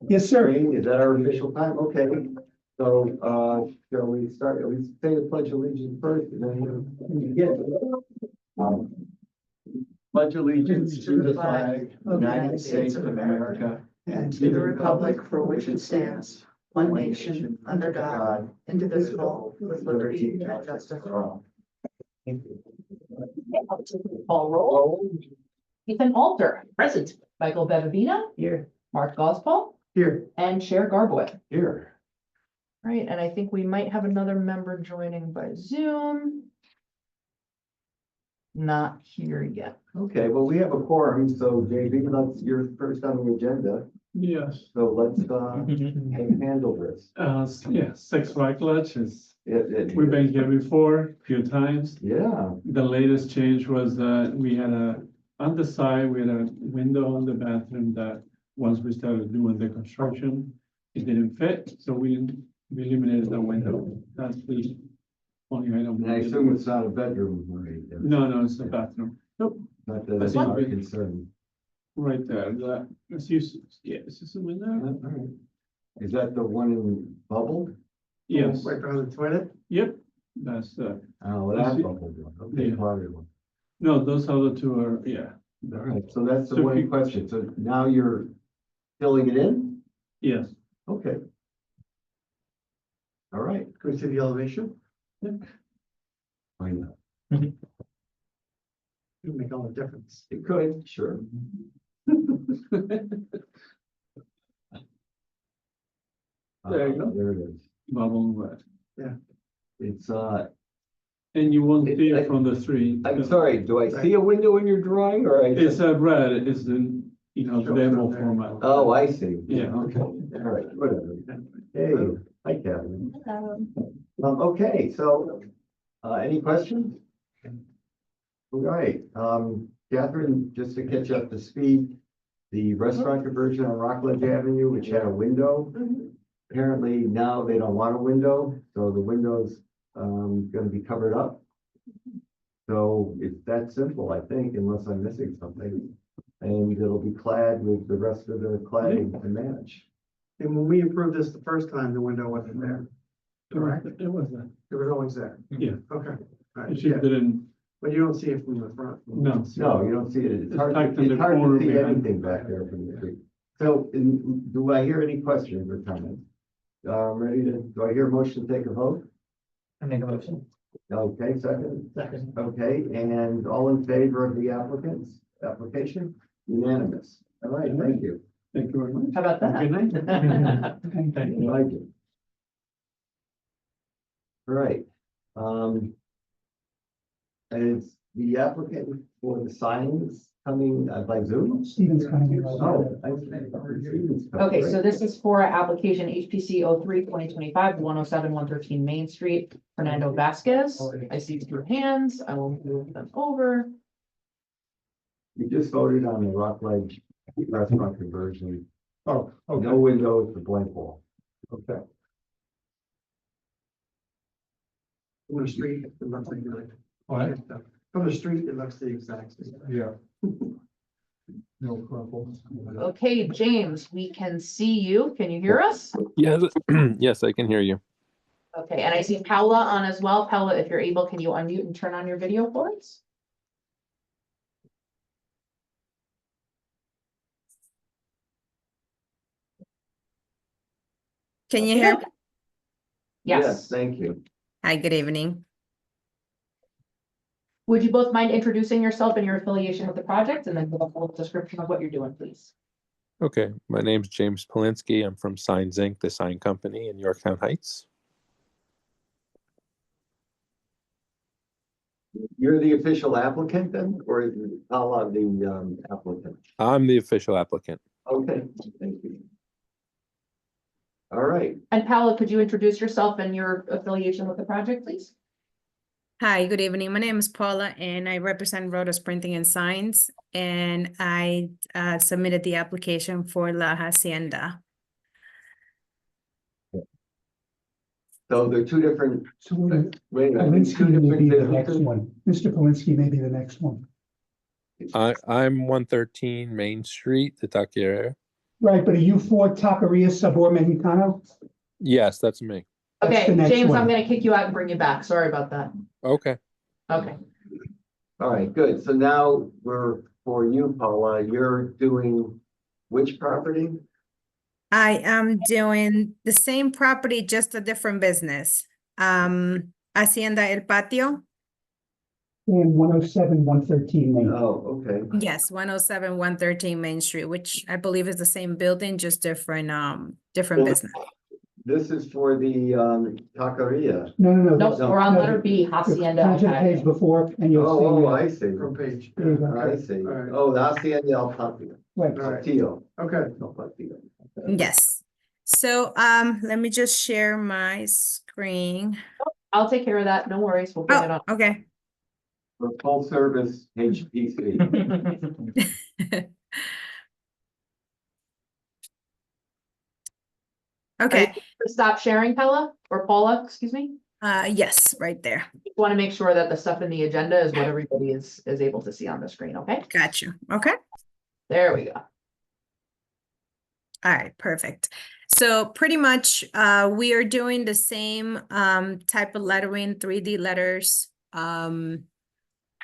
Yes, sir. Is that our official time? Okay. So, shall we start, at least say the pledge of allegiance first and then we'll begin. Pledge allegiance to the flag of the United States of America and to the republic for which it stands, one nation, under God, indivisible, with liberty and justice for all. Call roll. Ethan Alter, present. Michael Bevavino. Here. Mark Gospaul Here. and Chair Garboy. Here. Right, and I think we might have another member joining by Zoom. Not here yet. Okay, well, we have a quorum, so JB, you're first on the agenda, Yes, so let's, handle this. yeah, Six Rockledge is, It- we've been here before, a few times. Yeah, The latest change was that we had on the side, we had a window on the bathroom that once we started doing the construction, it didn't fit, so we eliminated the window. That's the only item. and I assume it's not a bedroom, right? No, it's the bathroom. Nope, Not that it's That's our fine. concern. right there, that, it's used, yeah, is this the window? All right. Is that the one in bubble? Yes, Right behind the toilet? yep, that's, Oh, that bubble one, okay, Yeah. clouded one. no, those other two are, yeah, All right, so that's the So if one you- question. So now you're filling it in? yes. Okay. All right. Can we see the elevation? Why not? It would make all the difference. It could, sure. There you go. There it is. Bubble wet. It's, And you won't see I- it from the street. I'm sorry, do I see a window in your drawing or I? It's a red, it's the, demo there. format. Oh, I see. Yeah. Okay, all right, whatever. Hey, hi Kevin. Okay, so, any questions? All right, Catherine, just to catch up to speed, the restaurant conversion on Rockledge Avenue, which had a window. Apparently now they don't want a window, so the window's, gonna be covered up. So it's that simple, I think, unless I'm missing something. And it'll be clad with the rest of the cladding to match. And when we approved this the first time, the window wasn't there. Correct. It was that. It was always there. Yeah. Okay. All right, It yeah. just didn't, But you don't see it from the front. No. No, you don't see it. It's It's hard, tucked in it's the hard corner to see behind. anything back there from the street. So, do I hear any questions or comments? Do I hear a motion to take a vote? I make a motion. Okay, second. Second. Okay, and all in favor of the application? Unanimous. All right, thank you. thank you very much. How about that? Good night. Thank you. Like it. All right. Is the applicant for the signs coming by Zoom? Stephen's coming. Oh, I see. Stephen's coming, Okay, so right. this is for application HPC 03-2025, 107, 113 Main Street, Fernando Vasquez. I see two hands. I will move them over. We just voted on the Rockledge restaurant conversion. Oh, No windows, the blank wall. Okay. From the street, it looks like. From the street, it looks the exact same. Yeah. No problems. Okay, James, we can see you. Can you hear us? Yes, yes, I can hear you. Okay, and I see Paula on as well. Paula, if you're able, can you unmute and turn on your video for us? Can you hear me? Yes. Thank you. Hi, good evening. Would you both mind introducing yourself and your affiliation with the project and then give a full description of what you're doing, please? Okay, my name's James Polinsky. I'm from Signs Inc., the sign company in Yorktown Heights. You're the official applicant then, or is Paula the applicant? I'm the official applicant. Okay, thank you. All right, And Paula, could you introduce yourself and your affiliation with the project, please? Hi, good evening. My name is Paula and I represent Rodos Printing and Signs. And I submitted the application for La Hacienda. so there are two different, wait, a minute, Polinsky two may different be the next businesses? one. Mr. Polinsky may be the next one. I'm 113 Main Street, the Taqueria. Right, but are you for Taqueria Sabor Mexicano? Yes, that's me. That's Okay, the next James, I'm one. gonna kick you out and bring you back. Sorry about that. Okay. Okay. All right, good. So now we're, for you, Paula, you're doing which property? I am doing the same property, just a different business. Hacienda El Patio. And 107, 113 Main. Oh, okay. Yes, 107, 113 Main Street, which I believe is the same building, just different, different Well, business. This is for the taqueria. No, no, no. Nope, that's- we're on no, letter B, Hacienda. Turn to the page before and you'll see. Oh, I see. page. There you go. I see. All right. Oh, the Hacienda El Patio. Right. Patio. Okay. El Patio. Yes. So, let me just share my screen. I'll take care of that. No worries. We'll bring it Oh, up. okay. For full service HPC. Okay, Stop sharing, Paula, or Paula, excuse me. yes, right there. Want to make sure that the stuff in the agenda is what everybody is able to see on the screen, okay? Got you. Okay. There we go. All right, perfect. So pretty much, we are doing the same type of lettering, 3D letters.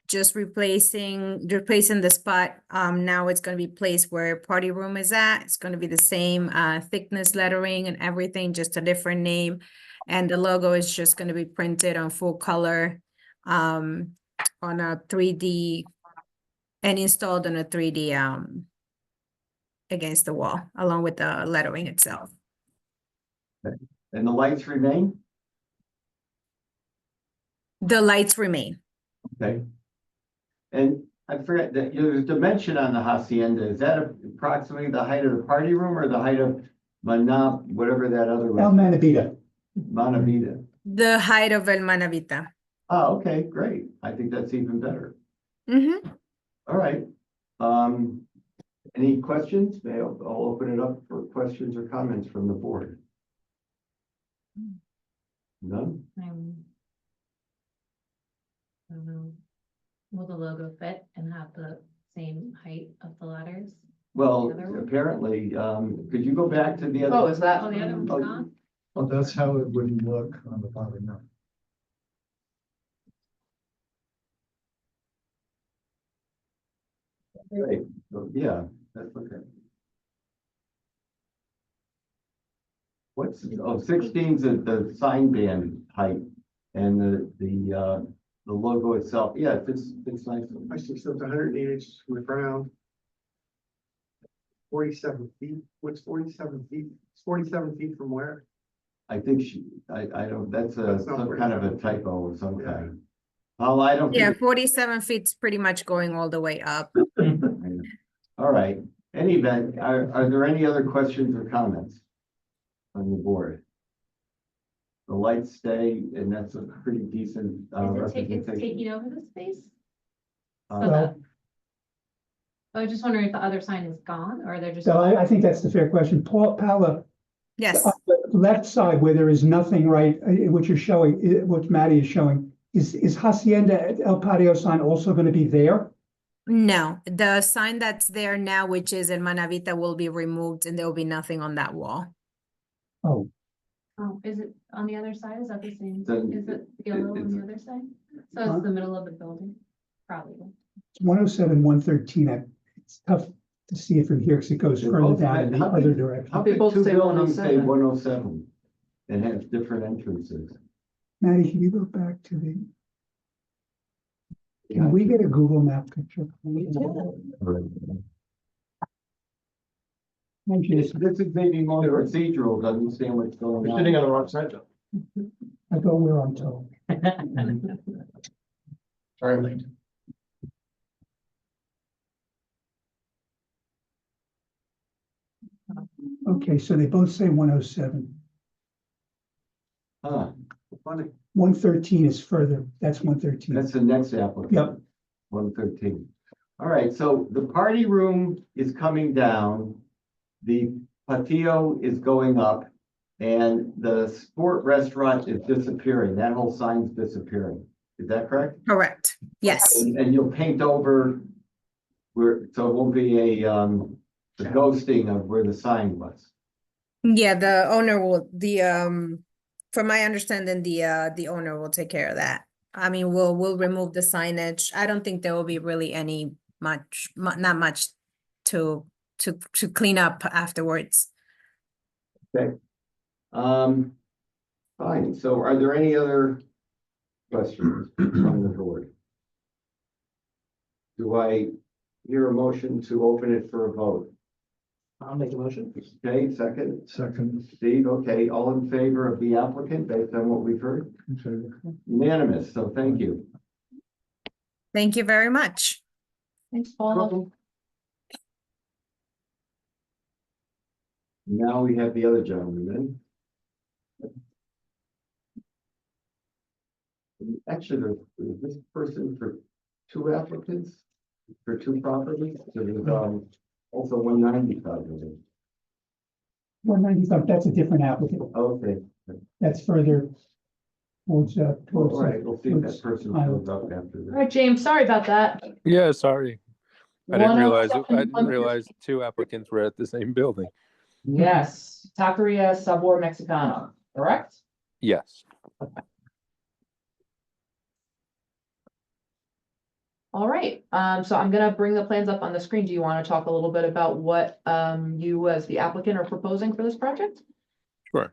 Just replacing the spot. Now it's gonna be placed where party room is at. It's gonna be the same thickness lettering and everything, just a different name. And the logo is just gonna be printed on full color on a 3D and installed on a 3D against the wall, along with the lettering itself. And the lights remain? The lights remain. Okay. And I forget that there's a dimension on the hacienda. Is that approximately the height of the party room or the height of whatever that other El was? Manavita. Manavita. The height of El Manavita. Oh, okay, great. I think that's even better. Mm-hmm. All right. Any questions? I'll open it up for questions or comments from the board. None? I don't know. Will the logo fit and have the same height of the letters? Well, The other one? apparently, could you go back to the other? Oh, is that? Oh, the other one's Oh, gone? Well, that's how it would look on the bottom now. Great. So, yeah, that's okay. What's, 16's the sign band height and the logo itself. Yeah, it's nice. I see, so it's 108 inches from the ground. 47 feet, what's 47 feet? It's 47 feet from where? I think I don't, that's That's not some kind of a 47 feet. typo of some Yeah. kind. Oh, I don't. Yeah, think- 47 feet's pretty much going all the way up. All right, any event, are there any other questions or comments on the board? The lights stay, and that's a pretty decent Is it it's representation. taking over the space? Uh, So Well- I was just wondering if the other sign is gone or they're just. So I think that's the fair question. Paula, Yes, on the left side where there is nothing, right, what you're showing, what Maddie is showing, is Hacienda El Patio sign also going to be there? no, the sign that's there now, which is in Manavita, will be removed and there will be nothing on that wall. Oh, Oh, is it on the other side? Is that the same? Then Is it yellow on it's- the other side? So it's the middle of the building, probably. it's 107, 113. It's tough to see it from here because it goes They're further both- down in the how other big- direction. How They big both two say buildings say 107. 107 and have different entrances? Maddie, can you go back to the, can we get a Google map picture? Thank you. This is maybe more procedural to understand what's going on. on the wrong side though. I go where I'm told. Sorry, late. Okay, so they both say 107. Huh, Funny. 113 is further. That's 113. that's the next applicant. Yep. 113. All right, so the party room is coming down. The patio is going up. And the sport restaurant is disappearing. That whole sign's disappearing. Is that correct? Correct. Yes, And you'll paint over so it won't be the ghosting of where the sign was. Yeah, the owner will, from my understanding, the owner will take care of that. I mean, we'll remove the signage. I don't think there will be really any not much to clean up afterwards. Okay. Fine, so are there any other questions from the board? Do I hear a motion to open it for a vote? I'll make a motion. Okay, second, Second. Steve, okay, all in favor of the applicant based on what we've heard? Unanimous, so thank you. Thank you very much. Thanks, Paula. Now we have the other gentleman then. Actually, there's this person for two applicants, for two properties, so there's, also 195. 195, that's a different applicant. Okay, That's further towards, all right, we'll see if that person shows up after All this. right, James, sorry about that. Yeah, sorry. I didn't realize, I 107, didn't realize two applicants were at the same building. Yes, Taqueria Sabor Mexicano, correct? Yes. All right, so I'm gonna bring the plans up on the screen. Do you want to talk a little bit about what you as the applicant are proposing for this project? Sure.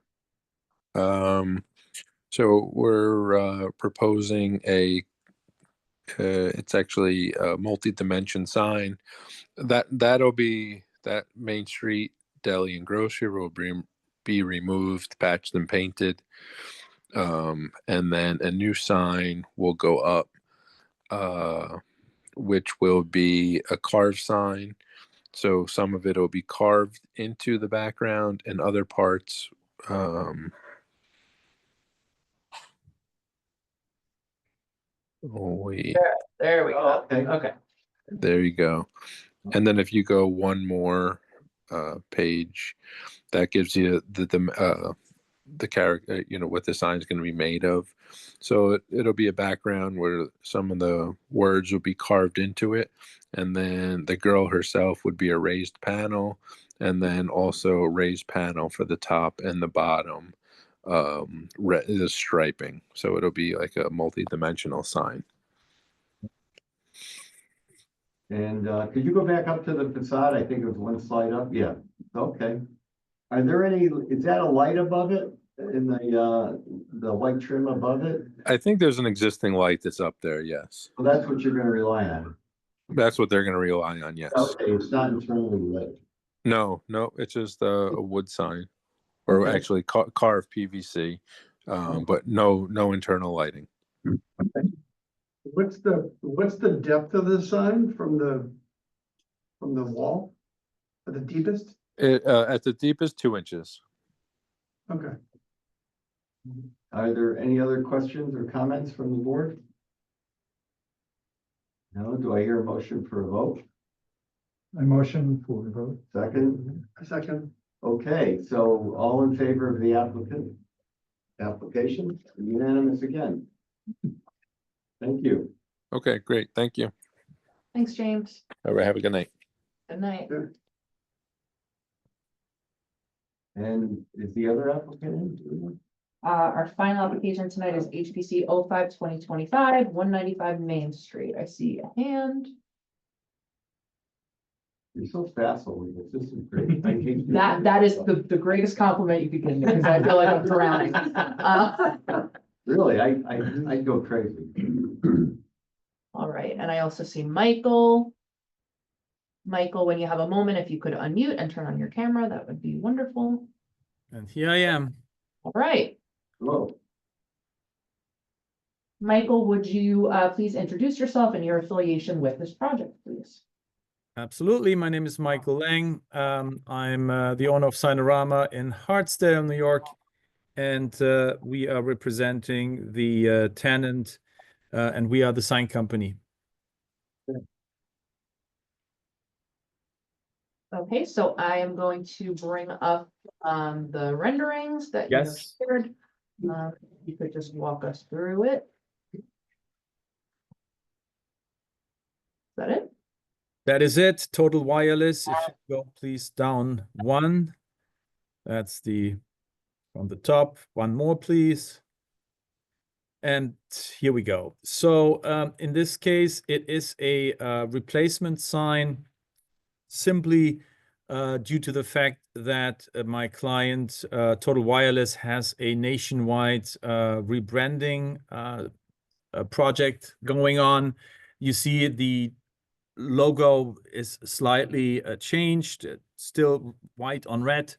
So we're proposing it's actually a multi-dimension sign. That'll be, that Main Street deli and grocery will be removed, patched and painted. And then a new sign will go up, which will be a carved sign. So some of it will be carved into the background and other parts, There we go. Okay. Okay. there you go. And then if you go one more page, that gives you the character, what the sign is going to be made of. So it'll be a background where some of the words will be carved into it, and then the girl herself would be a raised panel, and then also a raised panel for the top and the bottom, the striping. So it'll be like a multi-dimensional sign. And could you go back up to the facade? I think it was one slide up. Yeah, okay. Are there any, is that a light above it in the white trim above it? I think there's an existing light that's up there. Yes. Well, that's what you're gonna rely on. That's what they're going to rely on. Yes. Okay, it's not internally lit. No, it's just a wood sign, or Okay. actually carved PVC, but no internal lighting. What's the depth of the sign from the wall? At the deepest? At the deepest, 2 inches. Okay. Are there any other questions or comments from the board? No, do I hear a motion for a vote? I motion for the vote. Second? A second. Okay, so all in favor of the application, unanimous again. Thank you. Okay, great. Thank you. Thanks, James. All right, have a good night. Good night. And is the other applicant in? Our final application tonight is HPC 05-2025, 195 Main Street. I see a hand. You're so facile with this. This is great. I hate That is the greatest compliment you could give me, because I feel like I'm drowning. Really, I go crazy. All right, and I also see Michael. Michael, when you have a moment, if you could unmute and turn on your camera, that would be wonderful. And here I am. All right, Hello. Michael, would you please introduce yourself and your affiliation with this project, please? Absolutely. My name is Michael Lang. I'm the owner of Signorama in Hartsdale, New York, and we are representing the tenant, and we are the sign company. Okay, so I am going to bring up the renderings that you have Yes. shared. You could just walk us through it. Is that it? That is it, Total Wireless. If you go please down one. That's from the top. One more, please. And here we go. So in this case, it is a replacement sign simply due to the fact that my client, Total Wireless, has a nationwide rebranding project going on. You see the logo is slightly changed, still white on red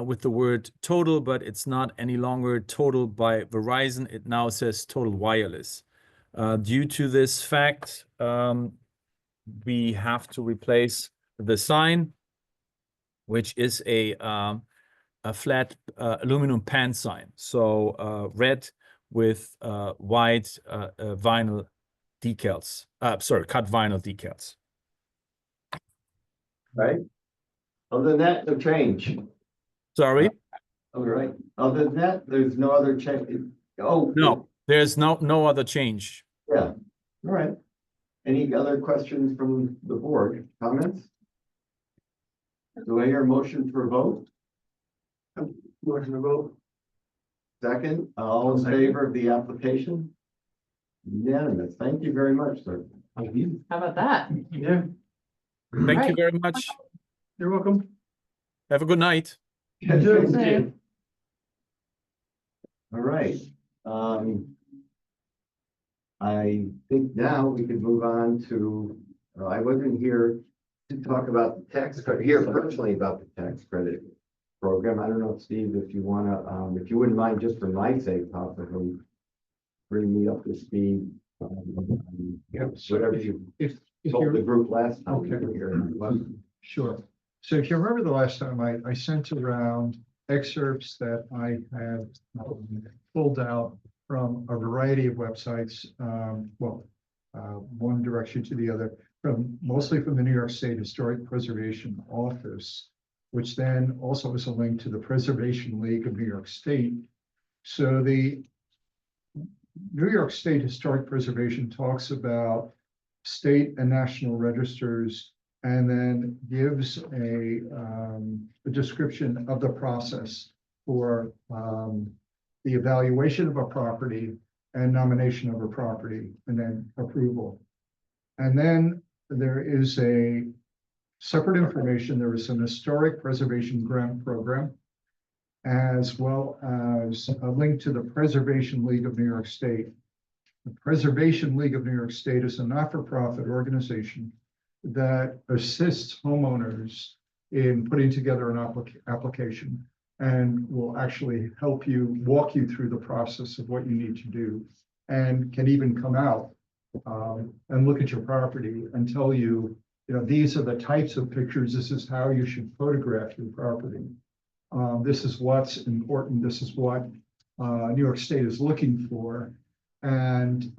with the word Total, but it's not any longer Total by Verizon. It now says Total Wireless. Due to this fact, we have to replace the sign, which is a flat aluminum pan sign. So red with white vinyl decals. Cut vinyl decals. Right? Other than that, no change. Sorry? All right. Other than that, there's no other change. Oh. No, there's no other change. Yeah. All right. Any other questions from the board? Comments? Do I hear a motion for a vote? Motion to vote. Second, all in favor of the application? Unanimous. Thank you very much, sir. How about that? Yeah, Thank you Right. very much. you're welcome. Have a good night. You too. Same. All right. I think now we can move on to, I wasn't here to talk about the tax credit, here personally about the tax credit program. I don't know, Steve, if you wanna, if you wouldn't mind, just for my sake, possibly bring me up to speed. Whatever you If told the you're, group last time. you Okay. were here. sure. So if you remember the last time I sent around excerpts that I have pulled out from a variety of websites, one direction to the other, mostly from the New York State Historic Preservation Office, which then also is a link to the Preservation League of New York State. So the New York State Historic Preservation talks about state and national registers, and then gives a description of the process for the evaluation of a property and nomination of a property, and then approval. And then there is a separate information. There is an historic preservation grant program, as well as a link to the Preservation League of New York State. The Preservation League of New York State is a not-for-profit organization that assists homeowners in putting together an application, and will actually help you, walk you through the process of what you need to do, and can even come out and look at your property and tell you, these are the types of pictures, this is how you should photograph your property. This is what's important, this is what New York State is looking for. And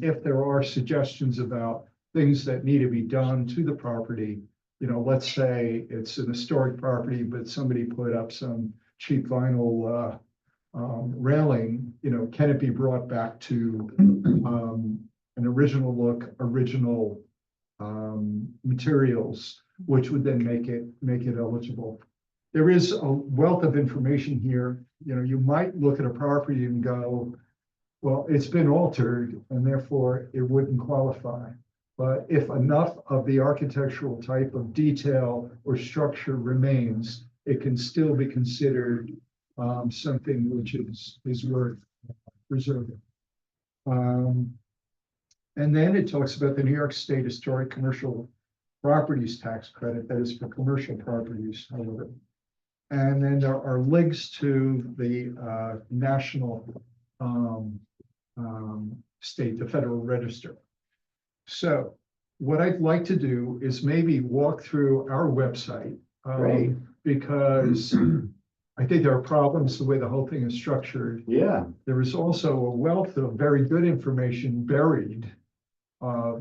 if there are suggestions about things that need to be done to the property, let's say it's an historic property, but somebody put up some cheap vinyl railing, can it be brought back to an original look, original materials, which would then make it eligible. There is a wealth of information here. You might look at a property and go, well, it's been altered and therefore it wouldn't qualify. But if enough of the architectural type of detail or structure remains, it can still be considered something which is worth preserving. And then it talks about the New York State Historic Commercial Properties Tax Credit, that is for commercial properties, however. And then there are links to the national state, the Federal Register. So what I'd like to do is maybe walk through our website, because I think there are problems the way the whole thing is structured. Yeah. There is also a wealth of very good information buried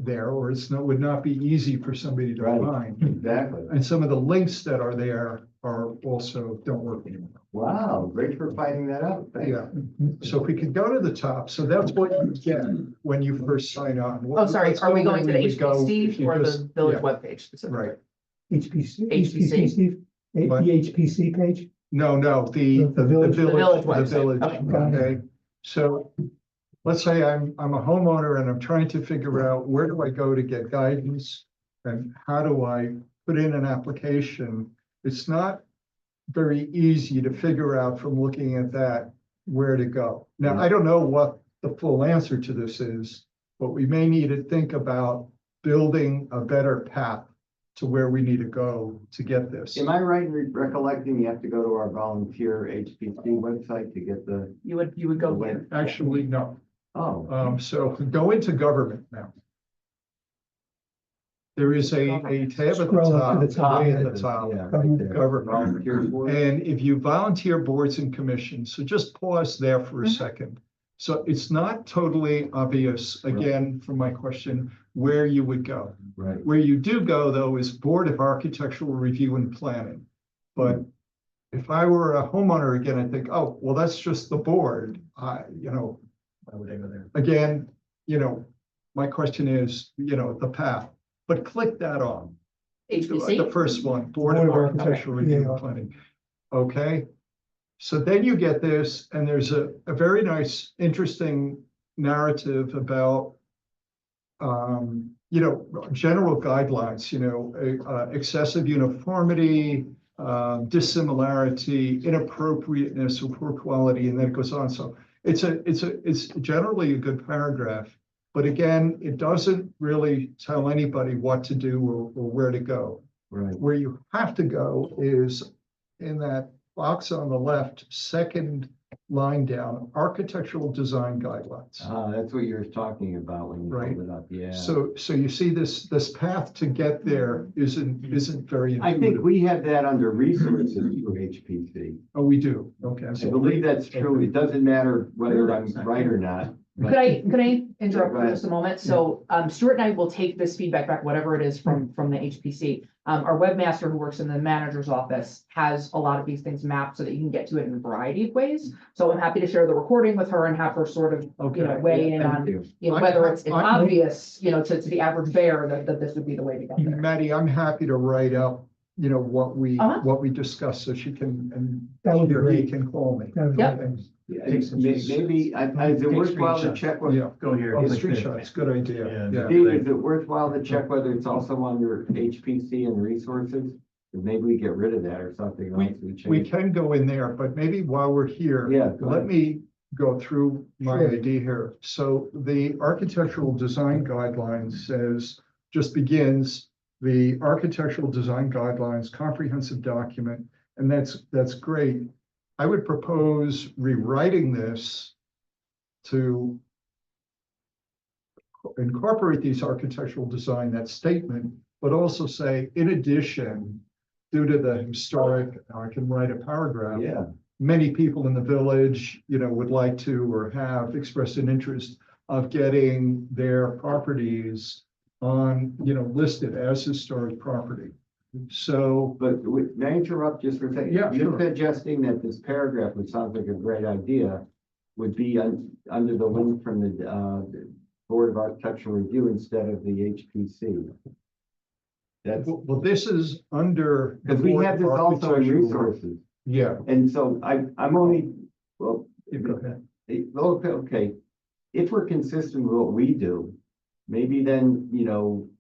there, or it would not be easy for somebody to find. Exactly. And some of the links that are there are also, don't work anymore. Wow, great for finding that out. Thanks. Yeah, so if we could go to the top, so that's what you get when you first sign on. Oh, sorry, Let's are we go going to where the we would go if HPC you or the just- village yeah, webpage specifically? Right, HPC, Steve? The What? HPC page? no, The village- the The village village, the website, village, okay. Got it. okay? So let's say I'm a homeowner and I'm trying to figure out where do I go to get guidance? And how do I put in an application? It's not very easy to figure out from looking at that where to go. Now, I don't know what the full answer to this is, but we may need to think about building a better path to where we need to go to get this. Am I right in recollecting you have to go to our volunteer HPC website to get the, You would go here. Actually, no. oh, So go into government now. There is a tab at the Scroll up to the top, top. way at the top. yeah, right there. Government. Volunteer board. And if you volunteer boards and commissions, so just pause there for a Mhm. second. So it's not totally obvious, again, from my question, where you would go. Right. Where you do go, though, is Board of Architectural Review and Planning. But if I were a homeowner again, I think, oh, well, that's just the board. Why would I go there? Again, my question is, the path, but click that on. The HPC? first one, Board of Architectural Review and Planning. Okay, so then you get this, and there's a very nice, interesting narrative about general guidelines, excessive uniformity, dissimilarity, inappropriateness, or poor quality, and then it goes on. So it's generally a good paragraph, but again, it doesn't really tell anybody what to do or where to go. Right. Where you have to go is in that box on the left, second line down, architectural design guidelines. That's what you're talking about when you Right. hold it up, yeah. So you see this path to get there isn't very I think intuitive. we have that under resources for HPC. Oh, we do, okay. I believe that's true. It doesn't matter whether I'm right or not. but- Could I interrupt Go for ahead. just a moment? So, Stuart and I will take this feedback back, whatever it is from the HPC. Our webmaster who works in the manager's office has a lot of these things mapped so that you can get to it in a variety of ways. So I'm happy to share the recording with her and have her sort of, Okay. weigh in Thank on, you. whether it's I'm- obvious, to the average bear that this would be the way to get there. Maddie, I'm happy to write up, what Uh-huh. we discussed, so she can, and That would be she or he great. can call me. That would be Yep. great. Yeah, Maybe, is it worthwhile to check what, Yeah, Go here. oh, the street shots, good idea, yeah. Steve, is it worthwhile to check whether it's also under HPC and resources? 'Cause maybe we get rid of that or something else. We change. can go in there, but maybe while we're here. Yeah, go Let ahead. me go through my Sure. idea here. So the architectural design guidelines just begins the architectural design guidelines comprehensive document, and that's great. I would propose rewriting this to incorporate these architectural design, that statement, but also say, in addition, due to the historic, I can write a paragraph. Yeah, Many people in the village, would like to or have expressed an interest of getting their properties on, listed as historic property. So, but may I interrupt just for a second? Yeah, You're sure. suggesting that this paragraph, which sounds like a great idea, would be under the link from the Board of Architectural Review instead of the HPC. That's, well, this is under. the because we Board have of this also in Architectural- resources. Yeah, And so I'm only, well, you go ahead. okay, if we're consistent with what we do, maybe then,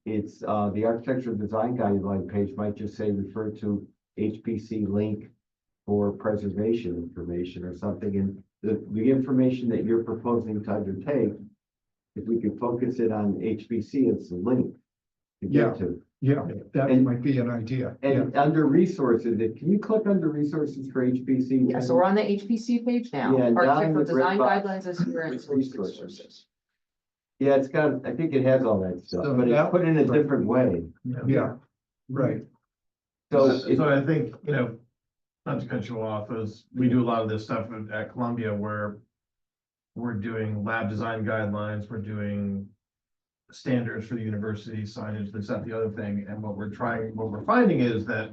it's, the architectural design guideline page might just say refer to HPC link for preservation information or something, and the information that you're proposing to undertake, if we could focus it on HPC, it's the link to Yeah. get to. Yeah, that And- might be an idea. Yeah. And under resources, can you click under resources for HPC? Yeah, so we're on the HPC page now. Yeah, down Architectural the red design box guidelines is here and with source resources. resources. Yeah, it's got, I think it has all that stuff, So but it's that- put in a right. different way. Yeah, right. So So I think, not to cut you off, as we do a lot of this stuff at Columbia where we're doing lab design guidelines, we're doing standards for the university signage, this, that, the other thing, and what we're finding is that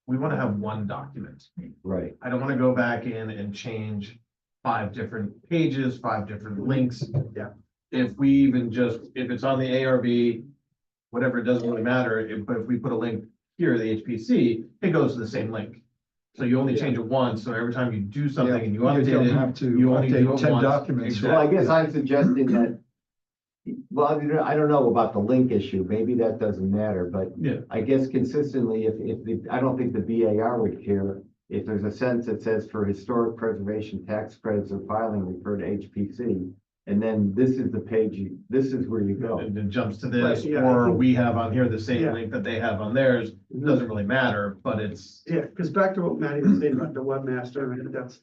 we want to have one document. Right. I don't want to go back in and change 5 different pages, 5 different links. Yeah. If we even just, if it's on the ARB, whatever, it doesn't really matter, but if we put a link here, the HPC, it goes to the same link. So you only change it once, so every time you do something and you don't update have it, to you only do update it 10 once. documents. Well, I Exactly. guess I'm suggesting that, well, I don't know about the link issue, maybe that doesn't matter, but Yeah. I guess consistently, I don't think the BAR would care if there's a sentence that says for historic preservation tax credits or filing, refer to HPC. And then this is the page, this is where you go. And it jumps to this, Right, yeah, I or think- we have on here the same Yeah. link that they have on theirs. It doesn't really matter, but it's, Yeah, because back to what Maddie was saying about the webmaster, and that's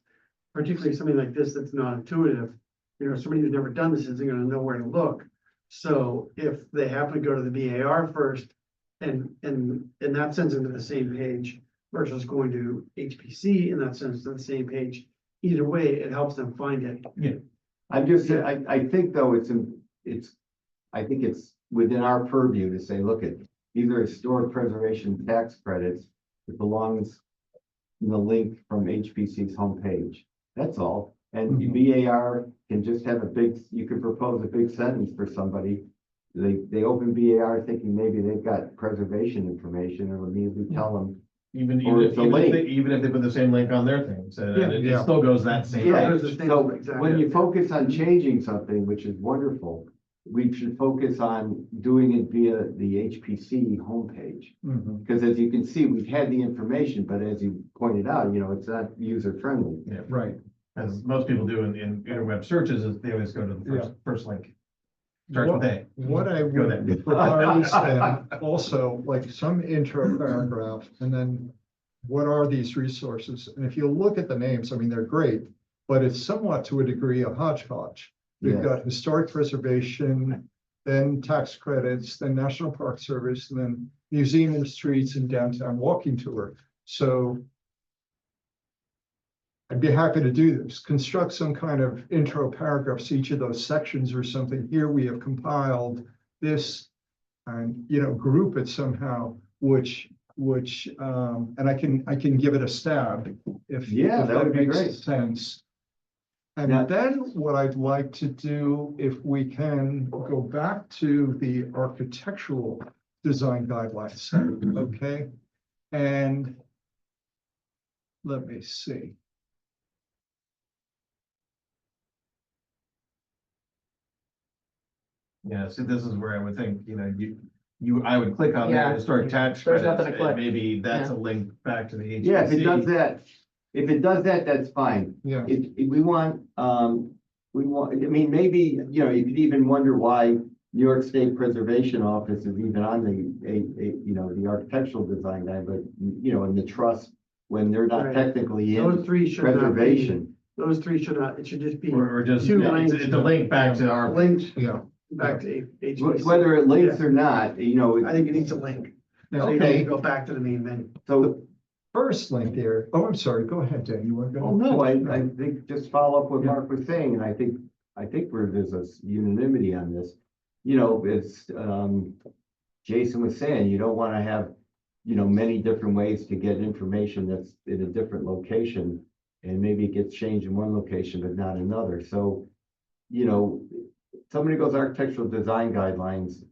particularly something like this that's not intuitive. You know, somebody who's never done this isn't gonna know where to look. So if they happen to go to the BAR first and that sends them to the same page versus going to HPC and that sends to the same page, either way, it helps them find it. I'm just, I think though, I think it's within our purview to say, look, these are historic preservation tax credits. It belongs in the link from HPC's homepage. That's all. And BAR can just have you could propose a big sentence for somebody. They open BAR thinking maybe they've got preservation information, and immediately tell them, even Or if it's a link. they put the same link on their things, and it Yeah. still goes that same. Yeah, way. there's the same- so exactly. when you focus on changing something, which is wonderful, we should focus on doing it via the HPC homepage. Mhm. Because as you can see, we've had the information, but as you pointed out, it's not user friendly. Right. As most people do in interweb searches, is they always go to the first link. Starts with A. What I Go there. would propose then also, like some intro paragraph, and then what are these resources? And if you look at the names, I mean, they're great, but it's somewhat to a degree a hodgepodge. We've Yeah. got historic preservation, then tax credits, then National Park Service, and then museum and streets and downtown walking tour. So I'd be happy to do this, construct some kind of intro paragraphs, each of those sections or something. Here we have compiled this and, group it somehow, which, and I can give it a stab if. Yeah, if that would be makes great. sense. And Now- then what I'd like to do, if we can go back to the architectural design guidelines, okay? And let me see. Yeah, so this is where I would think, I would click on Yeah. that historic tax There's credits, nothing to and click. maybe that's Yeah. a link back to the HPC. Yeah, if it does that, that's fine. Yeah. If we want, I mean, maybe, you could even wonder why New York State Preservation Office is even on the architectural design guide, but, in the trust, when they're not Right. technically Those in three should not be, preservation. those three should not, it should just be Or just, Two it's a link back to our. linked Yeah. back to HPC. Whether it links or not, I think it needs a link. So you Okay. don't go back to the main menu. so, First link there. Oh, I'm sorry. Go ahead, Dan. You want to go? oh, no, I think just follow up what Mark was saying, and I think there's a unanimity on this. It's, Jason was saying, you don't want to have, many different ways to get information that's in a different location. And maybe it gets changed in one location, but not another. So, somebody goes architectural design guidelines,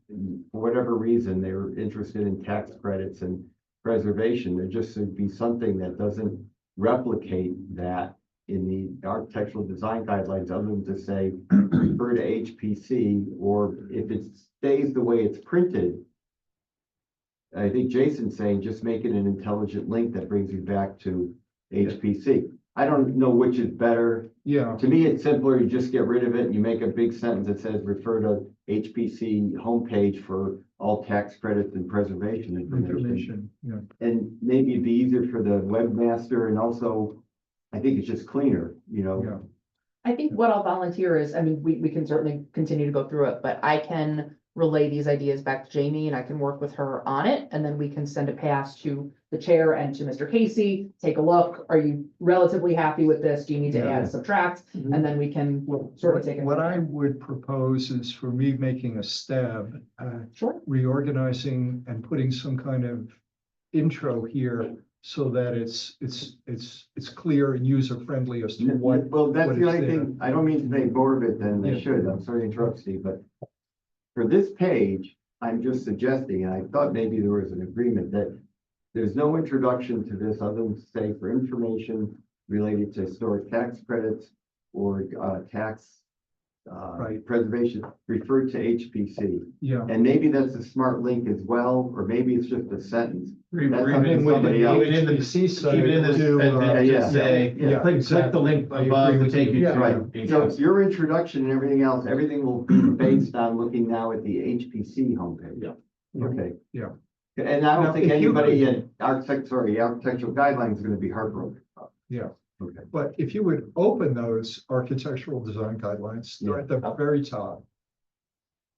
for whatever reason, they're interested in tax credits and preservation. There just should be something that doesn't replicate that in the architectural design guidelines, other than to say, refer to HPC, or if it stays the way it's printed, I think Jason's saying, just make it an intelligent link that brings you back to HPC. I don't know which is better. Yeah. To me, it's simpler. You just get rid of it and you make a big sentence that says, refer to HPC homepage for all tax credits and preservation information. Yeah. And maybe it'd be easier for the webmaster, and also, I think it's just cleaner, Yeah. I think what I'll volunteer is, I mean, we can certainly continue to go through it, but I can relay these ideas back to Jamie and I can work with her on it. And then we can send it past to the chair and to Mr. Casey, take a look. Are you relatively happy with this? Do you need to Yeah. add, subtract? And then we can sort of take it. What I would propose is for me making a stab at Sure. reorganizing and putting some kind of intro here so that it's clear and user-friendly as to what. Well, that's what the is only there. thing, I don't mean to make more of it than I Yeah. should, I'm sorry to interrupt, Steve, but for this page, I'm just suggesting, and I thought maybe there was an agreement that there's no introduction to this other than to say for information related to historic tax credits or tax Right. preservation, refer to HPC. Yeah. And maybe that's a smart link as well, or maybe it's just a sentence. Or That's even something with somebody the else. even in the, HPC site even in this, to, and yeah, just say, yeah, click the link I agree above to with take you. you Yeah. to. Right, so it's your introduction and everything else, everything will be based on looking now at the HPC homepage. Yeah. Okay. Yeah. And I Now, don't think if you anybody could- in architectural guidelines is gonna be heartbroken. Yeah. Okay. But if you would open those architectural design guidelines, start at the very top.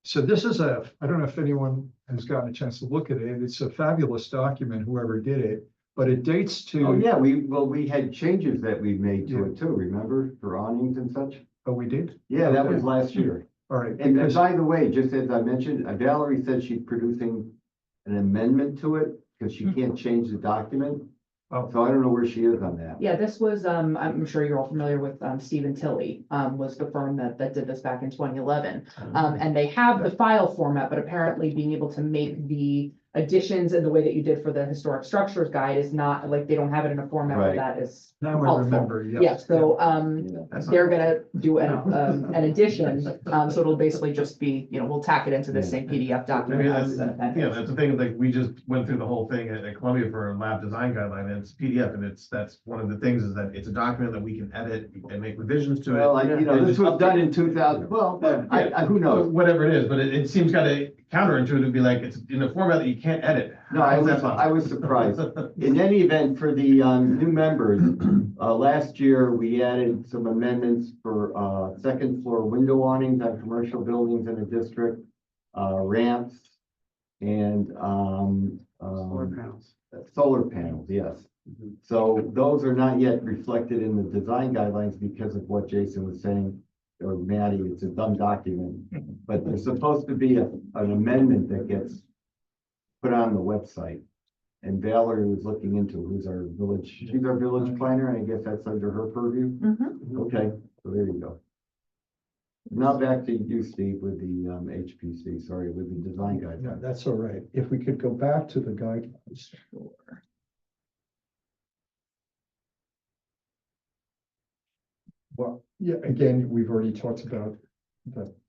So this is I don't know if anyone has gotten a chance to look at it. It's a fabulous document, whoever did it, but it dates to. Oh, yeah, we had changes that we made to it too, remember, for awnings and such? Oh, we did? Yeah, that was Okay. last year. All right. And because- by the way, just as I mentioned, Valerie said she's producing an amendment to it, because she can't change the document. Oh. So I don't know where she is on that. Yeah, this was, I'm sure you're all familiar with, Stephen Tilley, was the firm that did this back in 2011. And they have the file format, but apparently being able to make the additions in the way that you did for the historic structures guide is not, like, they don't have it in a format where Right. that is Now I helpful. remember, yes. Yeah, so, Yeah. That's not- they're gonna do an addition, so it'll basically just be, we'll tack it into the same PDF document. Maybe as that's, an appendix. yeah, that's the thing, like, we just went through the whole thing at Columbia for a lab design guideline, and it's PDF, and that's one of the things is that it's a document that we can edit and make revisions to it. Well, and this just was update done it. in 2000, well, who knows? Whatever it is, but it seems kind of counterintuitive to be like, it's in a format that you can't edit. No, How is that I was possible? surprised. In any event, for the new members, last year, we added some amendments for second floor window awnings on commercial buildings in the district, ramps, and Solar panels. solar panels, yes. So those are not yet reflected in the design guidelines because of what Jason was saying, or Maddie, it's a dumb document. But there's supposed to be an amendment that gets put on the website. And Valerie was looking into she's our village planner, and I guess that's under her purview. Mhm. Okay, so there you go. Now back to you, Steve, with the HPC, sorry, with the design Yeah, guidelines. that's all right. If we could go back to the guidelines. Well, yeah, again, we've already talked about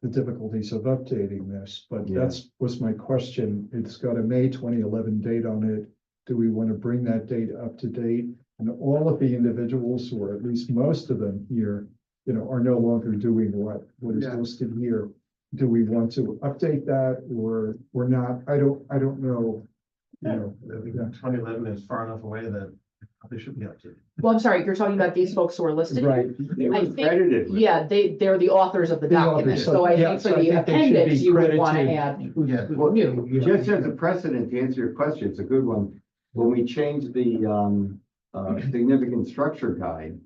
the difficulties of updating this, but Yeah. was my question. It's got a May 2011 date on it. Do we want to bring that date up to date? And all of the individuals, or at least most of them here, are no longer doing what is Yeah. listed here. Do we want to update that or not? I don't know. I think 2011 is far enough away that they should be updated. Well, I'm sorry, you're talking about these folks who are listed? here? Right. They were I think- credited with. Yeah, they're the authors of the The authors, document, so- so I yeah, think so for I the think they should appendix, be you would wanna credited. add who's Yeah. Well, new. just as a precedent, to answer your question, it's a good one. When we changed the significant structure guide,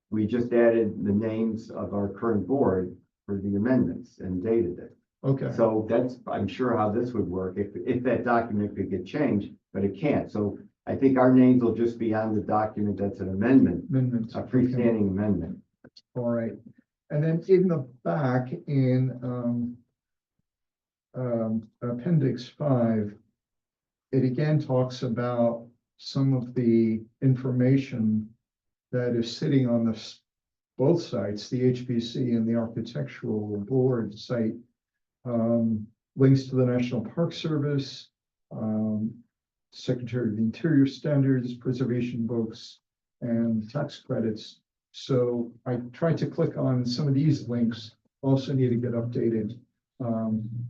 we just added the names of our current board for the amendments and dated it. Okay. So that's, I'm sure how this would work if that document could get changed, but it can't. So I think our names will just be on the document that's an amendment, Amendments. a freestanding amendment. All right. And then in the back in appendix 5, it again talks about some of the information that is sitting on both sites, the HPC and the architectural board site. Links to the National Park Service, Secretary of the Interior standards, preservation books, and tax credits. So I tried to click on some of these links, also need to get updated.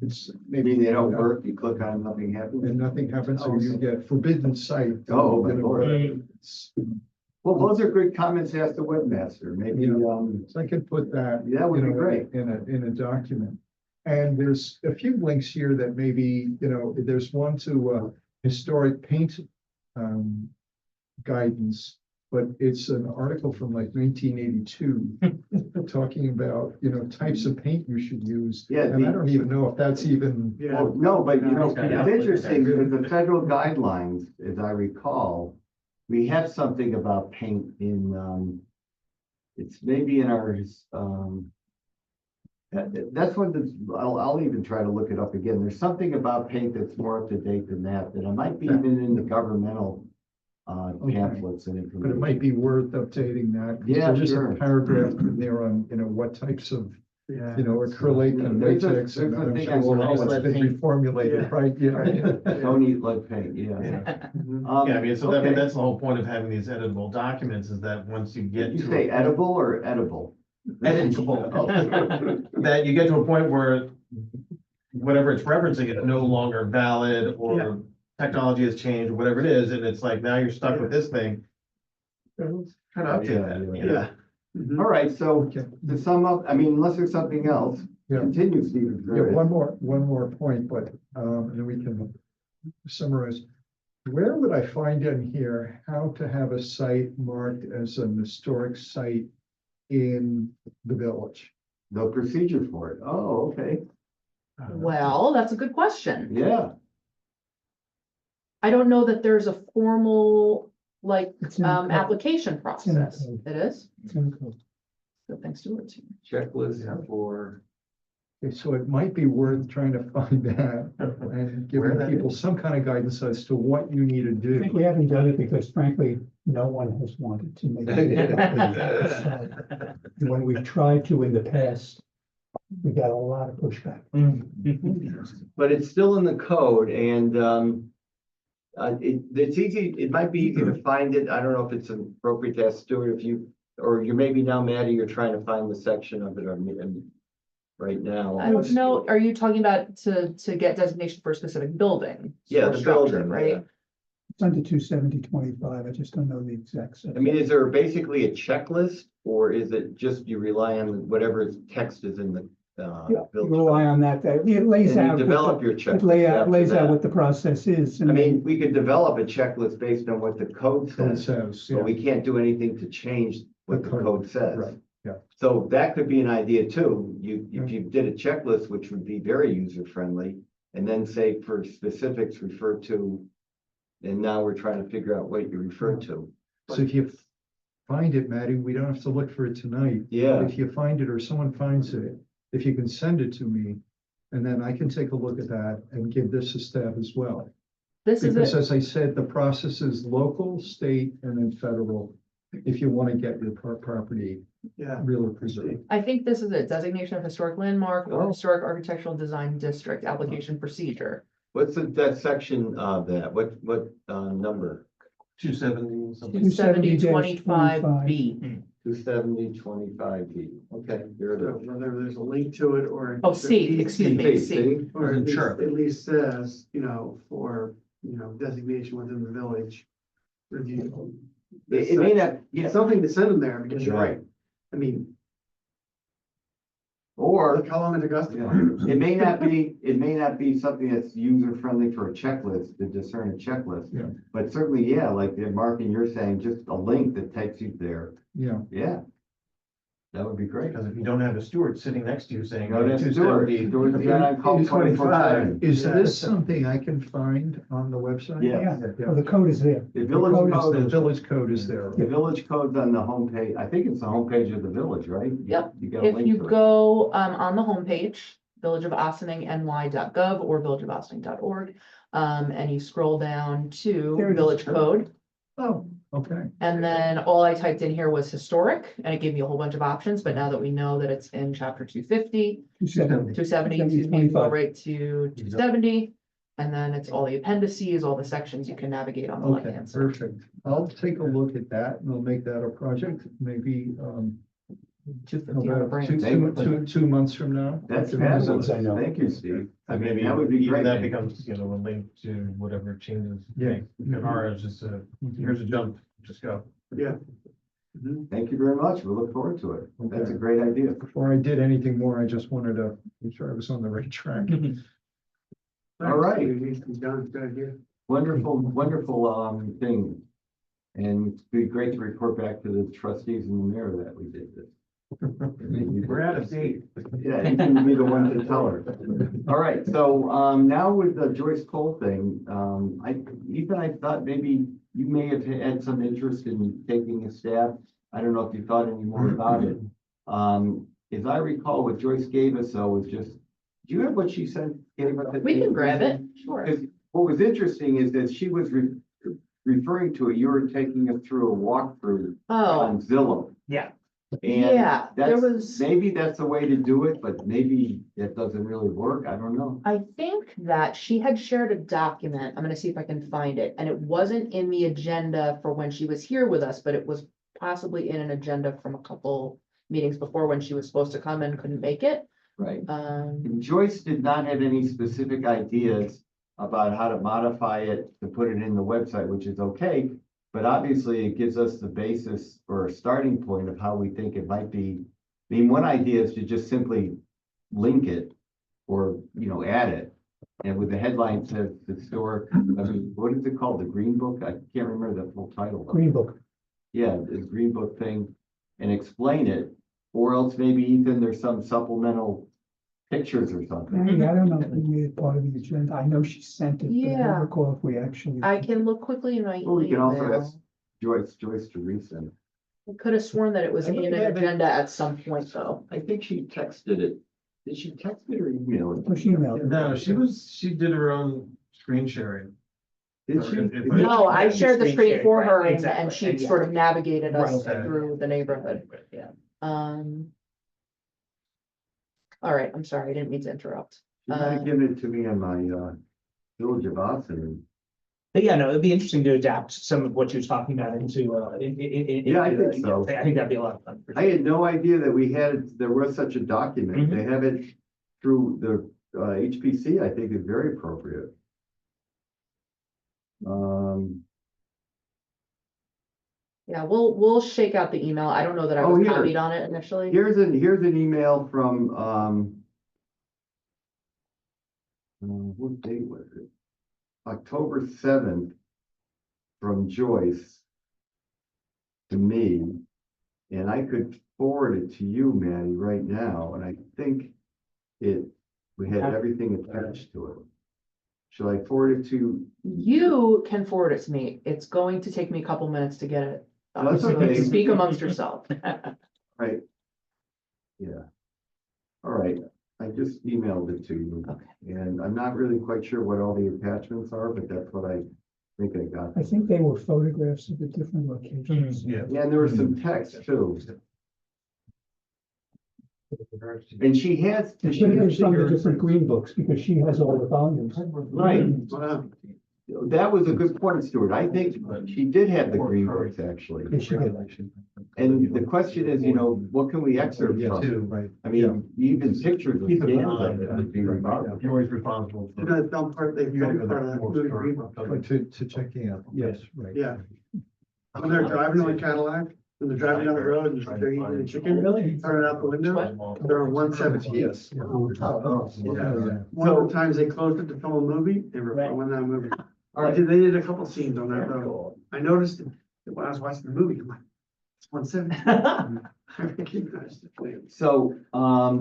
It's Maybe maybe they don't work, you click on, nothing happens. and nothing happens, so you get forbidden sight. Oh, my You know, Lord. it's- Well, those are good comments to ask the webmaster. Maybe, So I could put that. that would you be know, great. In a document. And there's a few links here that maybe, there's one to historic paint guidance, but it's an article from like 1982 talking about, types of paint you should use. Yeah, And I don't even know if that's even, Yeah. Well, no, but Okay. it's interesting, because the federal guidelines, as I recall, we have something about paint in, it's maybe in our, that's what this, I'll even try to look it up again. There's something about paint that's more up to date than that, that it might be even in the governmental pamphlets and information. But it might be worth updating that. 'Cause Yeah, There's just sure. a paragraph in there on, what types of, Yeah. acrylic and There's a- latex. And there's a I'm thing sure I all saw that's that been paint. reformulated, Yeah. right? Yeah. Don't eat lead paint, yeah. Mhm. Yeah, I mean, so Okay. that's the whole point of having these editable documents is that once you get Did you to. say edible or edible? Editable. That you get to a point where whatever it's referencing is no longer valid Yeah. or technology has changed, whatever it is, and it's like, now you're stuck with this thing. Try to update Yeah, that. yeah. you know? Yeah. Mhm. All right, so Okay. to sum up, I mean, unless there's something else, Yeah. continue, Stephen. Yeah, one more point, but, and then we can summarize. Where would I find in here how to have a site marked as an historic site in the village? The procedure for it. Oh, okay. Well, that's a good question. Yeah, I don't know that there's a formal, like, It's in the code. application in the process. code. It is? It's in the code. Good things to it. checklist for, Okay, so it might be worth trying to find that and Where giving that people some kind of guidance as to what you need to I think do. we haven't done it because frankly, no one has wanted to make it. So, when we've tried to in the past, we got a lot of pushback. but it's still in the code and, it's easy, it might be easy to find it. I don't know if it's appropriate to ask Stuart if you, or you maybe now, Maddie, you're trying to find the section of it or right now. I don't know, are you talking about to get designation for a specific building? Yeah, or the structure, building, right? yeah. It's under 27025. I just don't know the exact. I mean, is there basically a checklist or is it just you rely on whatever text is in the, Yeah, you village rely code? on that. It lays And you out. what develop the- your It checklist lays after out that. what the process is. I and mean, we could develop a checklist based on what the code Code says, says, but yeah, we can't do anything to change what the The code, code says. right, yeah. So that could be an idea too. If you did a checklist, which would be very user friendly, and then say for specifics refer to, and now we're trying to figure out what you refer to. So if you find it, Maddie, we don't have to look for it tonight. Yeah. If you find it or someone finds it, if you can send it to me, and then I can take a look at that and give this a stab as well. This is Because it, as I said, the process is local, state, and then federal, if you want to get your property Yeah. really preserved. I think this is it, designation of historic landmark or Oh. historic architectural design district, application procedure. What's that section of that? What number? 270 something. 270-25B. 270-25B. Okay, here it So is. whether there's a link to it or. Oh, C, excuse me, C. See? Or at least, Sure. at least says, for, designation within the village. Review. It may not, yeah, Something to send them there because. you're right. I mean, Or look how long it took us to. Yeah. find it. it may not be something that's user friendly for a checklist, to discern a checklist. Yeah. But certainly, yeah, like Mark and you're saying, just a link that takes you there. Yeah, Yeah. That would be great. Because if you don't have a steward sitting next to you saying. No, that's Stuart. 270, Stuart's got on call 24/7. is Yeah. this something I can find on the website? Yeah. Well, the code is there. The village code is The code, village code is there. the village code's on the homepage. I think it's the homepage of the village, right? Yep. You got a If link you to it. go on the homepage, villageofaustining.ny.gov or villageofaustining.org, and you scroll down to There it is. village code, Oh, okay. and then all I typed in here was historic, and it gave me a whole bunch of options, but now that we know that it's in chapter 250, 270. 270, excuse me, go 25. right to 270, and then it's all the appendices, all the sections you can navigate on the Okay, left-hand side. perfect. I'll take a look at that and I'll make that a project, maybe, 250 on the brain. two months from now. That's Two months. fabulous. I know. Thank you, Steve. I mean, Maybe that would be even great. that becomes, a link to whatever changes. Yeah. Ours just here's a jump, just go. Yeah. Mhm. Thank you very much. We look forward to it. That's a Okay. great idea. Before I did anything more, I just wanted to make sure I was on the right track. All right. It needs to be done, good idea. Wonderful, wonderful, thing. And it'd be great to report back to the trustees and the mayor that we did this. We're out of date. Yeah, you can be the one to tell her. All right, so, now with the Joyce Cole thing, Ethan, I thought maybe you may have had some interest in taking a stab. I don't know if you thought any more about it. As I recall, what Joyce gave us though was just, do you have what she sent? Gave us? We can grab it, sure. Because what was interesting is that she was referring to it, you were taking us through a walkthrough Oh, on Zillow. yeah. And Yeah, there that's, was, maybe that's the way to do it, but maybe that doesn't really work. I don't know. I think that she had shared a document. I'm gonna see if I can find it. And it wasn't in the agenda for when she was here with us, but it was possibly in an agenda from a couple meetings before when she was supposed to come and couldn't make it. Right. Um, And Joyce did not have any specific ideas about how to modify it to put it in the website, which is okay. But obviously it gives us the basis or a starting point of how we think it might be. I mean, one idea is to just simply link it or, add it. And with the headline says historic, I mean, what is it called? The Green Book? I can't remember the full title. Green Book. Yeah, the Green Book thing, and explain it. Or else maybe Ethan, there's some supplemental pictures or something. I don't know if we made it part of the agenda. I know she sent it, but I Yeah. don't recall if we actually. I can look quickly in my Well, we can also email. ask Joyce to resend. I could have sworn that it was I in don't an have it. agenda at some point, though. I think she texted it. Did she text it or email it? Oh, she emailed it. No, she did her own screen sharing. Did she? No, I shared the screen for her Right, and exactly, she and yeah. sort of navigated us Right. through the neighborhood. Yeah. All right, I'm sorry, I didn't mean to interrupt. She might have given it to me on my Village of Austin. But yeah, no, it'd be interesting to adapt some of what you're talking about into, Yeah, I think so. I think that'd be a lot of fun. for I sure. had no idea that there was such a document. Mhm. To have it through the HPC, I think is very appropriate. Yeah, we'll shake out the email. I don't know that I Oh, was here. copied on it initially. Here's an email from, what date was it? October 7th from Joyce to me, and I could forward it to you, Maddie, right now, and I think we had everything attached to it. Should I forward it to? You can forward it to me. It's going to take me a couple minutes to get it. That's So okay. Speak amongst yourself. Right. Yeah. All right, I just emailed it to you. Okay. And I'm not really quite sure what all the attachments are, but that's what I think I got. I think they were photographs of the different locations. Yeah. Yeah, and there was some text too. And she has. It should have been from the different green books because she has all the volumes. Right. Wow. That was a good point, Stuart. I think she did have the green books, actually. Yes, she did. And the question is, what can we excerpt from? Right. I mean, even pictures of Keep in scans mind, of it would be remarkable. You're always responsible. You know, film part, they filmed part of that movie, Green Book. But to checking out, yes, right. Yeah. When they're driving on Cadillac, when they're driving down the road and they're eating the chicken, turning out the window, they're on 117. Yes. Yeah. One of the times they closed it to film a movie, they were filming that movie. They did a couple scenes on that road. I noticed it when I was watching the movie, I'm like, it's 117. I recognized it. So, I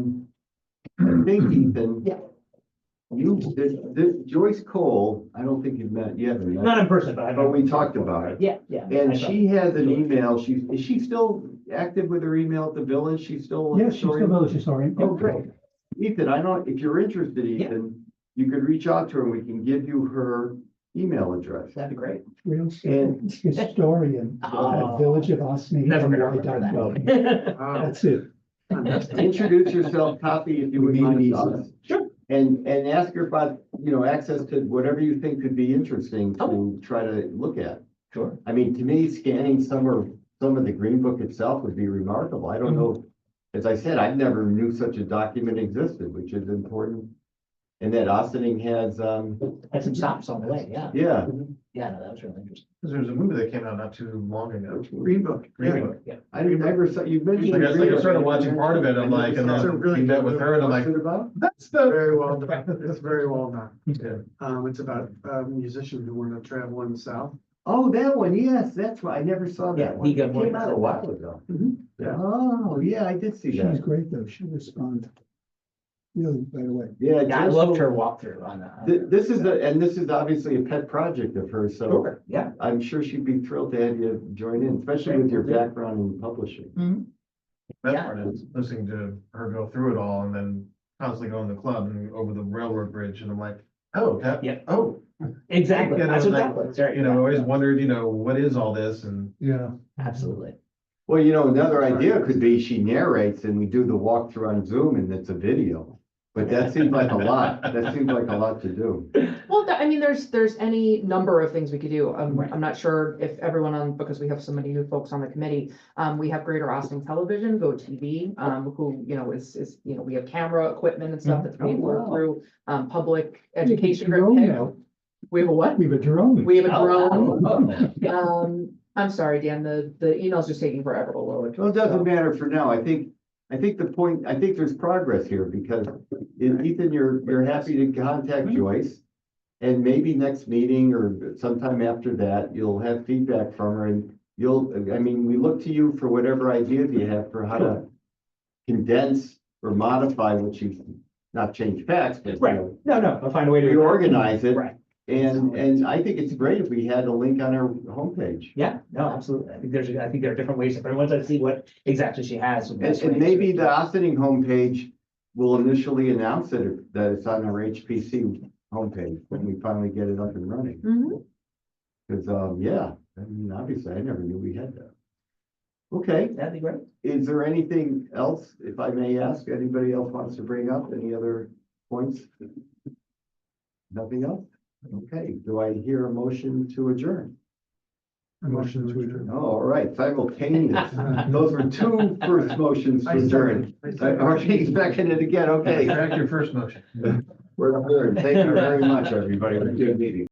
think Ethan. Yeah. Joyce Cole, I don't think you've met, you haven't met. Not in person, but I. But we talked about it. Yeah, yeah. And I saw. she has an email, is she still active with her email at the village? She's still. Yes, she's still village historian. Oh, great. Ethan, if you're interested, Yeah. Ethan, you could reach out to her and we can give you her email address. That'd be great. Real historian Oh. at Village of Austin. Never gonna remember that. Wow. That's it. Introduce yourself, copy if you would We made it mind. easy. us. Sure. And ask her about, access to whatever you think could be interesting to Okay. try to look at. Sure. I mean, to me, scanning some of the Green Book itself would be remarkable. I don't know. As I said, I never knew such a document existed, which is important. And that Austining has, Had some stops on the way, yeah. yeah, Yeah, no, that was really interesting. Because there was a movie that came out not too long ago. Green Book. Green Yeah. Book. Yeah. I never saw, you mentioned. Like I started watching part of it, I'm like, and It's a then really we met good with her and I'm What's like, it about? that's the. Very well done. It's very well done. Yeah. It's about a musician who wanted to travel in the South. Oh, that one, yes, that's right. I never saw Yeah, that one. he got It one. came out a while ago. Mhm. Yeah. Oh, yeah, I did see She's that. great though. She'll respond. really, by the way. Yeah. Yeah, I Jess loved will- her walkthrough on that. This is obviously a pet project of hers, so Sure, yeah. I'm sure she'd be thrilled to have you join in, especially with your background in publishing. Best Yeah. part is listening to her go through it all and then constantly going to the club and over the railroad bridge, and I'm like, oh, that, Yeah. oh. Exactly, You know, that's what like, that was, right? You know, I always wondered, what is all this, and Yeah. Absolutely. Well, another idea could be she narrates and we do the walkthrough on Zoom and it's a video. But that seems like a lot. That seems like a lot to do. Well, I mean, there's any number of things we could do. I'm not sure if everyone on, because we have so many new folks on the committee. We have Greater Austin Television, Go TV, who, is, we have camera equipment and stuff that's paid for wow. through, public education. Drone now. We have a what? We have a drone. We have a Oh, drone. I'm sorry, Dan, the email's just taking forever to load. Well, it doesn't matter for now. I think there's progress here because Ethan, you're happy to contact Joyce. And maybe next meeting or sometime after that, you'll have feedback from her and we look to you for whatever ideas you have for how to condense or modify what you've, not change facts, but Right. No, I'll find a way to. reorganize it. Right. And I think it's great if we had a link on our homepage. Yeah, no, absolutely. I think there are different ways, but once I see what exactly she has. And maybe the Ossining homepage will initially announce that it's on our HPC homepage when we finally get it up and running. Mhm. Because, obviously I never knew we had that. Okay, That'd be great. is there anything else, if I may ask, anybody else wants to bring up any other points? Nothing else? Okay, do I hear a motion to adjourn? Motion to adjourn. Oh, all right, simultaneous. Those were two first motions to adjourn. Archie's seconded again, okay. back to your first motion. We're adjourned. Thank you very much, everybody. It was a good meeting.